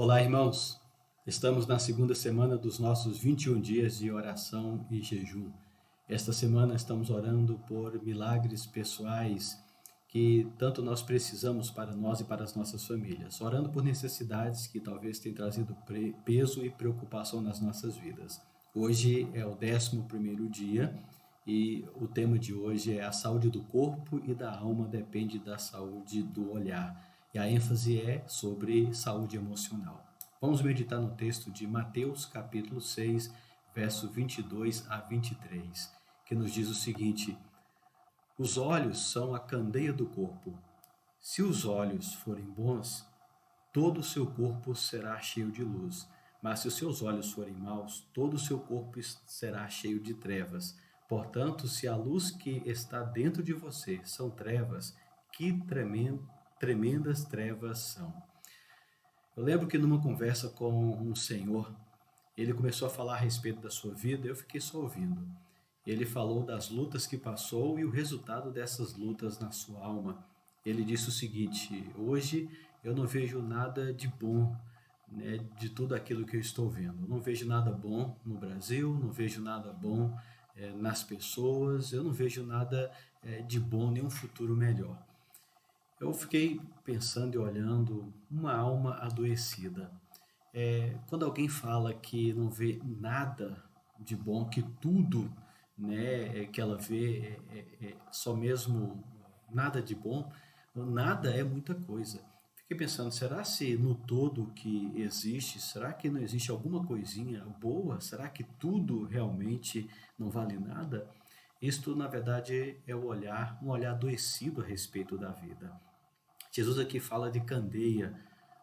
Olá, irmãos. Estamos na segunda semana dos nossos 21 dias de oração e jejum. Esta semana estamos orando por milagres pessoais que tanto nós precisamos para nós e para as nossas famílias. Orando por necessidades que talvez tenham trazido peso e preocupação nas nossas vidas. Hoje é o 11º dia e o tema de hoje é a saúde do corpo e da alma depende da saúde do olhar. E a ênfase é sobre saúde emocional. Vamos meditar no texto de Mateus, capítulo 6, verso 22 a 23, que nos diz o seguinte: os olhos são a candeia do corpo. Se os olhos forem bons, todo o seu corpo será cheio de luz. Mas se os seus olhos forem maus, todo o seu corpo será cheio de trevas. Portanto, se a luz que está dentro de você são trevas, que tremendas trevas são. Eu lembro que numa conversa com um senhor, ele começou a falar a respeito da sua vida e eu fiquei só ouvindo. Ele falou das lutas que passou e o resultado dessas lutas na sua alma. Ele disse o seguinte: hoje eu não vejo nada de bom, né, de tudo aquilo que eu estou vendo. Eu não vejo nada bom no Brasil, não vejo nada bom nas pessoas, eu não vejo nada de bom, nenhum futuro melhor. Eu fiquei pensando e olhando uma alma adoecida. Quando alguém fala que não vê nada de bom, que tudo, né, que ela vê só mesmo nada de bom, nada é muita coisa. Fiquei pensando, será se no todo que existe, será que não existe alguma coisinha boa? Será que tudo realmente não vale nada? Isto, na verdade, é um olhar adoecido a respeito da vida. Jesus aqui fala de candeia.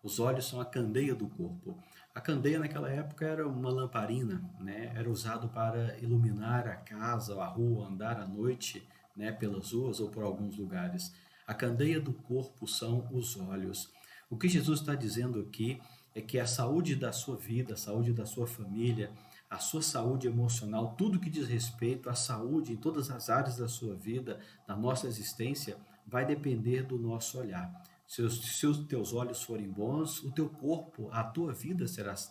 Os olhos são a candeia do corpo. A candeia naquela época era uma lamparina, né? Era usado para iluminar a casa, a rua, andar à noite, né? Pelas ruas ou por alguns lugares. A candeia do corpo são os olhos. O que Jesus está dizendo aqui é que a saúde da sua vida, a saúde da sua família, a sua saúde emocional, tudo que diz respeito à saúde em todas as áreas da sua vida, da nossa existência, vai depender do nosso olhar. Se os teus olhos forem bons, o teu corpo, a tua vida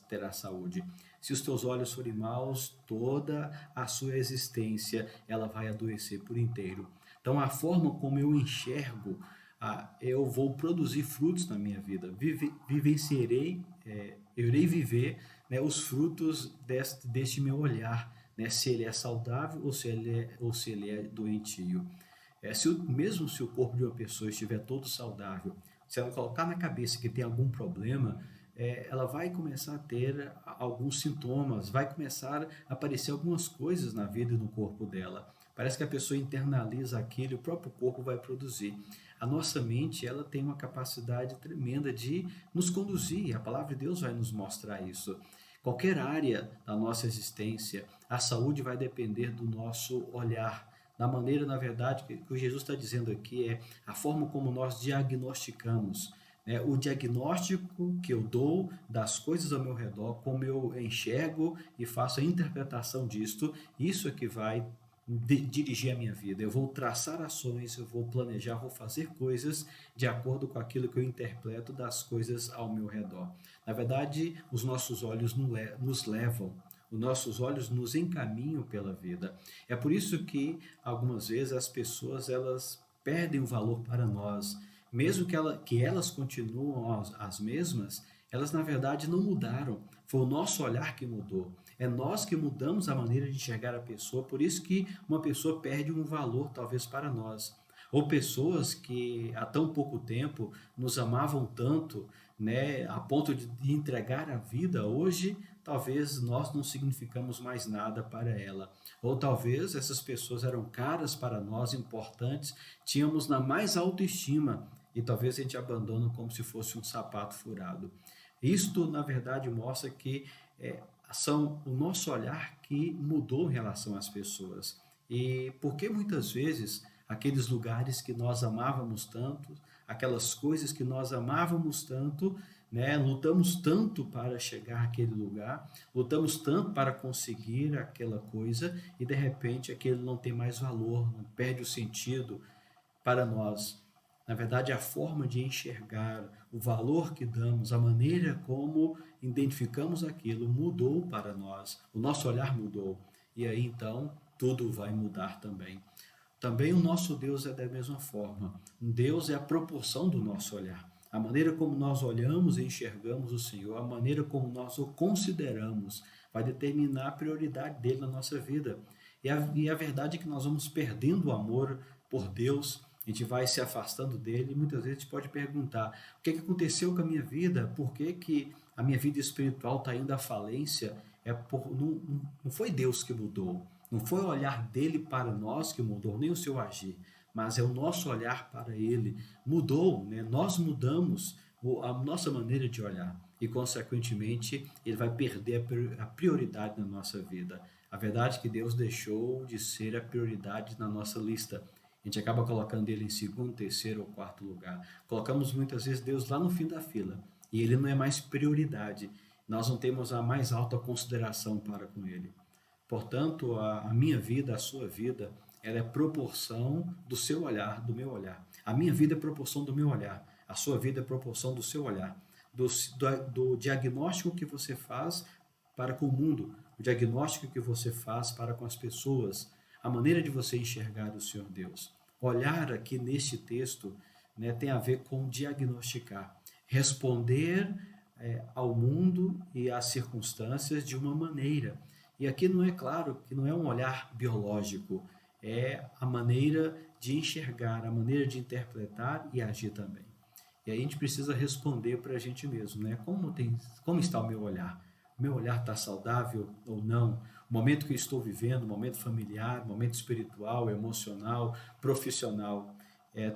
terá saúde. Se os teus olhos forem maus, toda a sua existência ela vai adoecer por inteiro. Então, a forma como eu enxergo, eu vou produzir frutos na minha vida. Vivenciarei, eu irei viver, né, os frutos deste meu olhar, né, se ele é saudável ou se ele é doentio. Mesmo se o corpo de uma pessoa estiver todo saudável, se ela colocar na cabeça que tem algum problema, ela vai começar a ter alguns sintomas, vai começar a aparecer algumas coisas na vida e no corpo dela. Parece que a pessoa internaliza aquilo e o próprio corpo vai produzir. A nossa mente, ela tem uma capacidade tremenda de nos conduzir. A palavra de Deus vai nos mostrar isso. Qualquer área da nossa existência, a saúde vai depender do nosso olhar, da maneira, na verdade, que o Jesus está dizendo aqui é a forma como nós diagnosticamos, né? O diagnóstico que eu dou das coisas ao meu redor, como eu enxergo e faço a interpretação disto, isso é que vai dirigir a minha vida. Eu vou traçar ações, eu vou planejar, vou fazer coisas de acordo com aquilo que eu interpreto das coisas ao meu redor. Na verdade, os nossos olhos nos levam, os nossos olhos nos encaminham pela vida. É por isso que algumas vezes as pessoas elas perdem o valor para nós, mesmo que elas continuam as mesmas, elas na verdade não mudaram. Foi o nosso olhar que mudou. É nós que mudamos a maneira de enxergar a pessoa, por isso que uma pessoa perde um valor talvez para nós. Ou pessoas que há tão pouco tempo nos amavam tanto, né, a ponto de entregar a vida, hoje talvez nós não significamos mais nada para ela. Ou talvez essas pessoas eram caras para nós, importantes, tínhamos na mais alta estima e talvez a gente abandona como se fosse um sapato furado. Isto, na verdade, mostra que são o nosso olhar que mudou em relação às pessoas. E porque muitas vezes aqueles lugares que nós amávamos tanto, aquelas coisas que nós amávamos tanto, né, lutamos tanto para chegar àquele lugar, lutamos tanto para conseguir aquela coisa e de repente aquele não tem mais valor, não perde o sentido para nós. Na verdade, a forma de enxergar, o valor que damos, a maneira como identificamos aquilo mudou para nós. O nosso olhar mudou. E aí então tudo vai mudar também. Também o nosso Deus é da mesma forma. Deus é a proporção do nosso olhar. A maneira como nós olhamos e enxergamos o Senhor, a maneira como nós o consideramos, vai determinar a prioridade dele na nossa vida. E a verdade é que nós vamos perdendo o amor por Deus, a gente vai se afastando dele, e muitas vezes a gente pode perguntar: o que aconteceu com a minha vida? Por que a minha vida espiritual está indo à falência? Não foi Deus que mudou, não foi o olhar dele para nós que mudou, nem o seu agir, mas é o nosso olhar para ele. Mudou, né? Nós mudamos a nossa maneira de olhar e, consequentemente, ele vai perder a prioridade na nossa vida. A verdade é que Deus deixou de ser a prioridade na nossa lista. A gente acaba colocando ele em segundo, terceiro ou quarto lugar. Colocamos muitas vezes Deus lá no fim da fila e ele não é mais prioridade. Nós não temos a mais alta consideração para com ele. Portanto, a minha vida, a sua vida, ela é proporção do seu olhar, do meu olhar. A minha vida é proporção do meu olhar. A sua vida é proporção do seu olhar. Do diagnóstico que você faz para com o mundo, o diagnóstico que você faz para com as pessoas, a maneira de você enxergar o Senhor Deus. Olhar aqui neste texto, né, tem a ver com diagnosticar, responder ao mundo e às circunstâncias de uma maneira. E aqui não é claro que não é um olhar biológico, é a maneira de enxergar, a maneira de interpretar e agir também. E aí a gente precisa responder para a gente mesmo, né? Como está o meu olhar? O meu olhar está saudável ou não? O momento que eu estou vivendo, o momento familiar, o momento espiritual, emocional, profissional,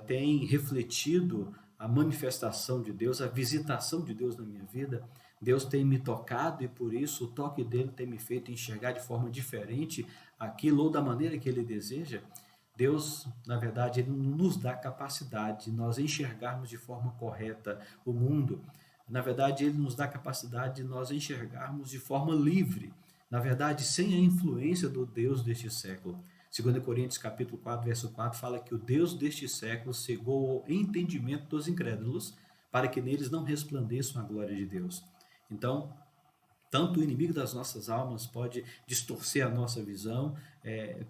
tem refletido a manifestação de Deus, a visitação de Deus na minha vida? Deus tem me tocado e por isso o toque dele tem me feito enxergar de forma diferente aquilo ou da maneira que ele deseja? Deus, na verdade, ele nos dá capacidade de nós enxergarmos de forma correta o mundo. Na verdade, ele nos dá capacidade de nós enxergarmos de forma livre. Na verdade, sem a influência do Deus deste século. 2 Coríntios capítulo 4, verso 4 fala que o Deus deste século cegou o entendimento dos incrédulos para que neles não resplandeça a glória de Deus. Então, tanto o inimigo das nossas almas pode distorcer a nossa visão,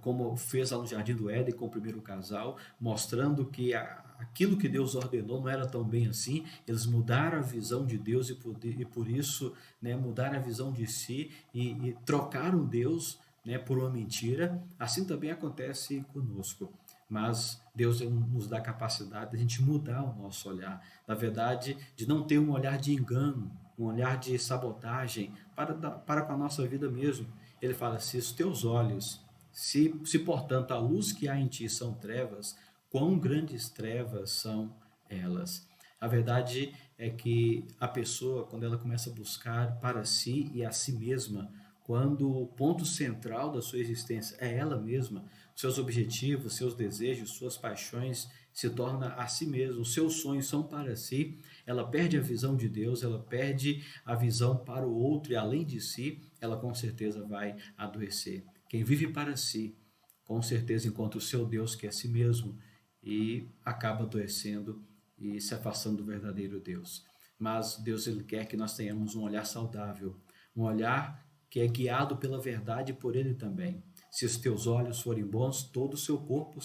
como fez lá no Jardim do Éden com o primeiro casal, mostrando que aquilo que Deus ordenou não era tão bem assim. Eles mudaram a visão de Deus e por isso, né, mudaram a visão de si e trocaram Deus, né, por uma mentira. Assim também acontece conosco. Mas Deus nos dá a capacidade de a gente mudar o nosso olhar. Na verdade, de não ter um olhar de engano, um olhar de sabotagem para com a nossa vida mesmo. Ele fala: se os teus olhos, se portanto a luz que há em ti são trevas, quão grandes trevas são elas. A verdade é que a pessoa, quando ela começa a buscar para si e a si mesma, quando o ponto central da sua existência é ela mesma, seus objetivos, seus desejos, suas paixões se torna a si mesma, os seus sonhos são para si, ela perde a visão de Deus, ela perde a visão para o outro e além de si, ela com certeza vai adoecer. Quem vive para si, com certeza encontra o seu Deus, que é si mesmo, e acaba adoecendo e se afastando do verdadeiro Deus. Mas Deus, ele quer que nós tenhamos um olhar saudável, um olhar que é guiado pela verdade e por ele também. Se os teus olhos forem bons, todo o seu corpo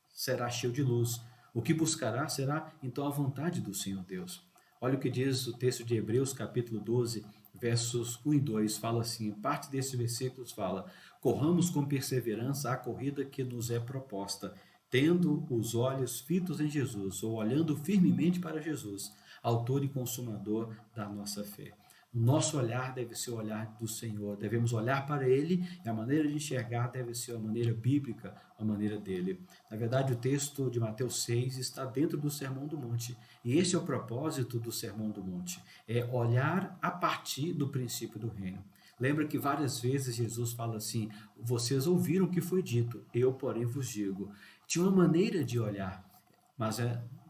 será cheio de luz. O que buscará será então a vontade do Senhor Deus. Olha o que diz o texto de Hebreus, capítulo 12, versos 1 e 2, fala assim, parte desses versículos fala: corramos com perseverança a corrida que nos é proposta, tendo os olhos fitos em Jesus, ou olhando firmemente para Jesus, autor e consumador da nossa fé. O nosso olhar deve ser o olhar do Senhor, devemos olhar para Ele e a maneira de enxergar deve ser a maneira bíblica, a maneira dele. Na verdade, o texto de Mateus 6 está dentro do Sermão do Monte e esse é o propósito do Sermão do Monte, é olhar a partir do princípio do reino. Lembra que várias vezes Jesus fala assim: vocês ouviram o que foi dito, eu porém vos digo. Tinha uma maneira de olhar, mas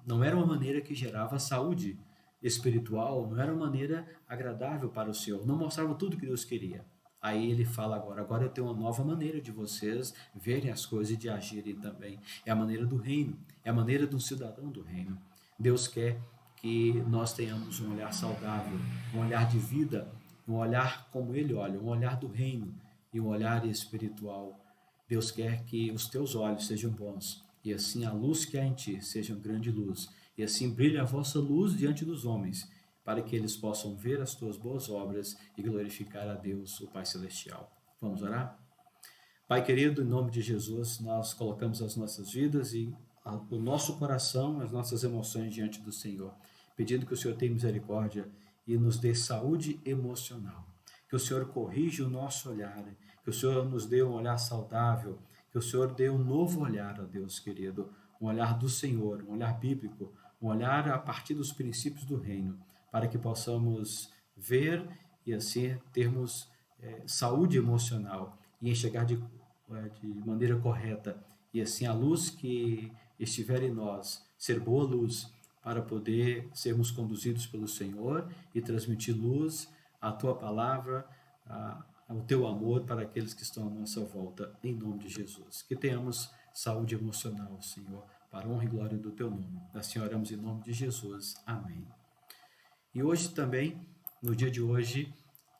não era uma maneira que gerava saúde espiritual, não era uma maneira agradável para o Senhor, não mostrava tudo que Deus queria. Aí ele fala agora eu tenho uma nova maneira de vocês verem as coisas e de agirem também. É a maneira do reino, é a maneira do cidadão do reino. Deus quer que nós tenhamos um olhar saudável, um olhar de vida, um olhar como Ele olha, um olhar do reino e um olhar espiritual. Deus quer que os teus olhos sejam bons e assim a luz que há em ti seja uma grande luz e assim brilhe a vossa luz diante dos homens, para que eles possam ver as tuas boas obras e glorificar a Deus, o Pai Celestial. Vamos orar? Pai querido, em nome de Jesus, nós colocamos as nossas vidas e o nosso coração, as nossas emoções diante do Senhor, pedindo que o Senhor tenha misericórdia e nos dê saúde emocional. Que o Senhor corrija o nosso olhar, que o Senhor nos dê um olhar saudável, que o Senhor dê um novo olhar, ó Deus querido, um olhar do Senhor, um olhar bíblico, um olhar a partir dos princípios do reino, para que possamos ver e assim termos saúde emocional e enxergar de maneira correta, e assim a luz que estiver em nós ser boa luz para poder sermos conduzidos pelo Senhor e transmitir luz, a tua palavra, o teu amor para aqueles que estão à nossa volta, em nome de Jesus. Que tenhamos saúde emocional, Senhor, para a honra e glória do teu nome. Assim oramos em nome de Jesus. Amém. E hoje também, no dia de hoje,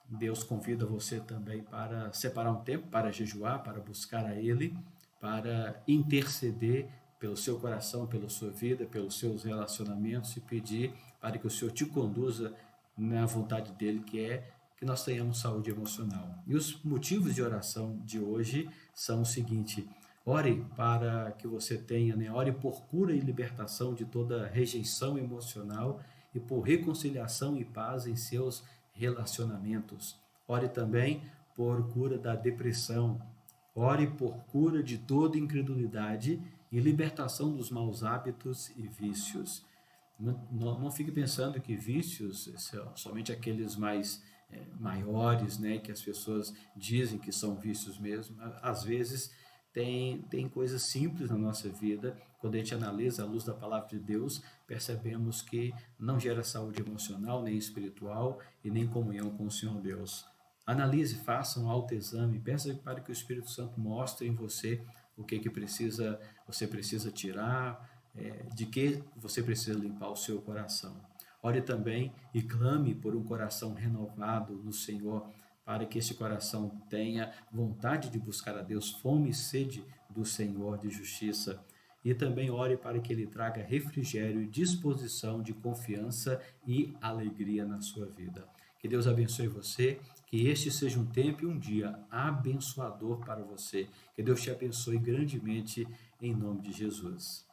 Deus convida você também para separar um tempo para jejuar, para buscar a Ele, para interceder pelo seu coração, pela sua vida, pelos seus relacionamentos e pedir para que o Senhor te conduza na vontade dEle, que é que nós tenhamos saúde emocional. E os motivos de oração de hoje são o seguinte: ore para que você tenha, ore por cura e libertação de toda rejeição emocional e por reconciliação e paz em seus relacionamentos. Ore também por cura da depressão. Ore por cura de toda incredulidade e libertação dos maus hábitos e vícios. Não fique pensando que vícios são somente aqueles maiores, que as pessoas dizem que são vícios mesmo. Às vezes tem coisas simples na nossa vida, quando a gente analisa a luz da palavra de Deus, percebemos que não gera saúde emocional, nem espiritual e nem comunhão com o Senhor Deus. Analise, faça um autoexame, peça para que o Espírito Santo mostre em você o que você precisa tirar, de que você precisa limpar o seu coração. Ore também e clame por um coração renovado no Senhor, para que esse coração tenha vontade de buscar a Deus, fome e sede do Senhor de justiça. E também ore para que Ele traga refrigério e disposição de confiança e alegria na sua vida. Que Deus abençoe você, que este seja um tempo e um dia abençoador para você. Que Deus te abençoe grandemente em nome de Jesus.